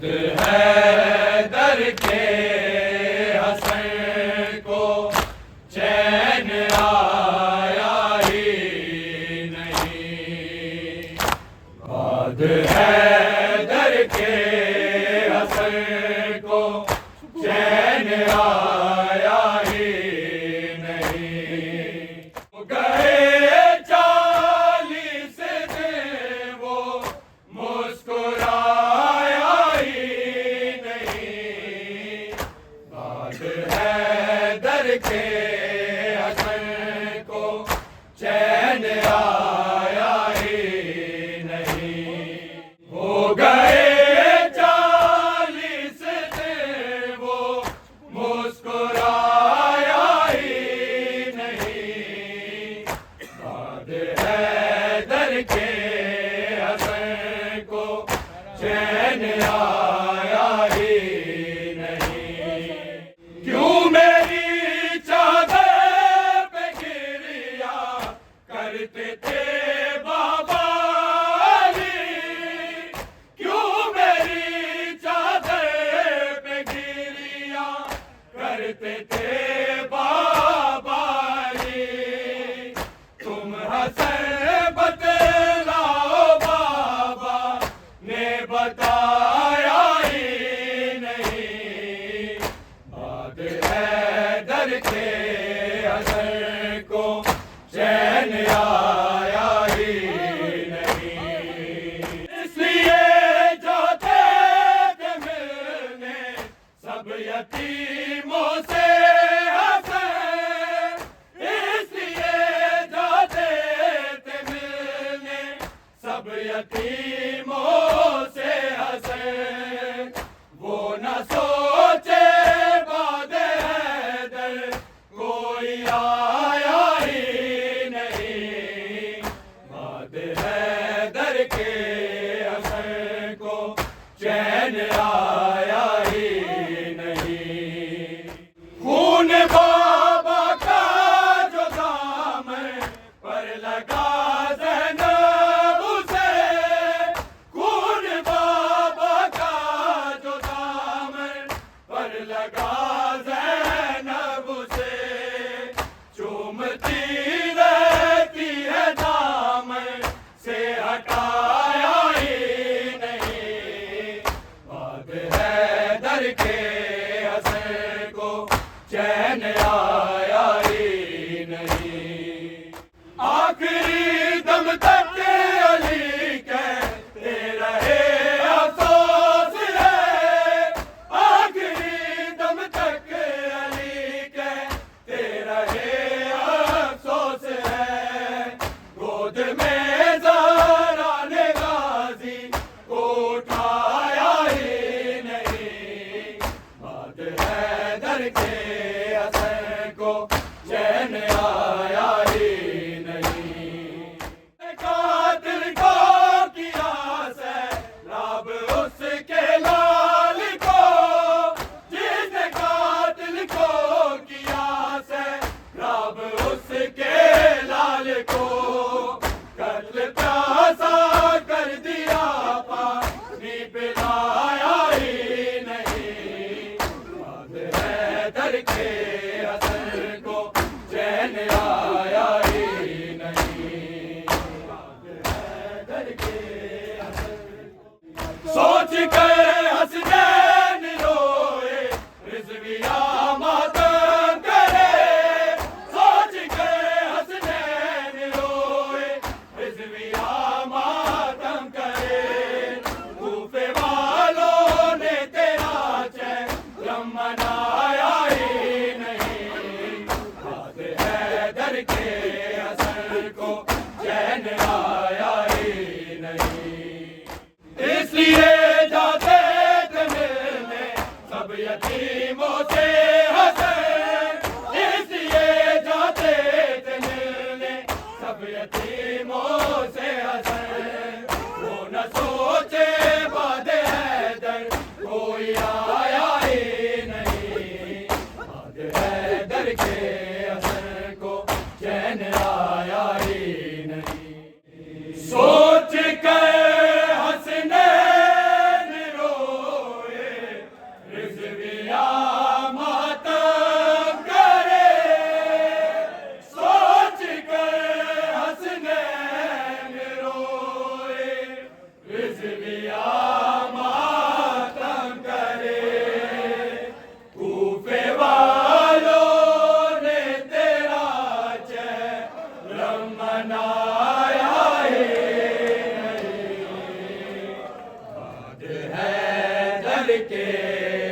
है दर के हसन को चैन आया ही नहीं। बाद है दर के हसन को चैन आया ही नहीं। गए 40 दिन वो मुस्कुराया ही नहीं। बात है दर के हसन को चैन आया ही नहीं। हो गए 40 दिन वो मुस्कुराया ही नहीं। बात है दर के हसन को चैन आया ही नहीं। क्यों मेरी चादर पे गिरिया करते थे बाबा अली। क्यों मेरी चादर पे गिरिया करते थे बाबा अली। तुम हसन बतलाओ बाबा ने बताया ही नहीं। बात है दर के हसन को चैन आया ही नहीं। इसलिए जो थे मिलने सब यतीमों से हंसे। इसलिए जो थे मिलने सब यतीमों से हंसे। वो न सोचे बाद हैदर कोई आया ही नहीं। बाद हैदर के हसन को चैन आया ही नहीं। खून बाबा का जो दामन पर लगा ज़ैनब उसे। खून बाबा का जो दामन पर लगा ज़ैनब उसे। चूमती रहती है दामन से हटाया ही नहीं। बात है दर के हसन को चैन आया ही नहीं। आखिरी दम तक अली कहते रहे अफसोस है। आखिरी दम तक अली कहते रहे अफसोस है। गोद में ज़हरा ने गाजी को उठाया ही नहीं। बात है दर के हसन को चैन आया ही नहीं। कातिल को किया सैलाब उसके लाल को। जिसने कातिल को किया सैलाब उसके लाल को। कत्ल प्यासा कर दिया पानी पिलाया ही नहीं। बात है दर के हसन को चैन आया ही नहीं। बात है दर के हसन को सोच कर हसनैन रोए रिज़विया मातम करे। सोच कर हसनैन रोए रिज़विया मातम करे। कूफे है दर के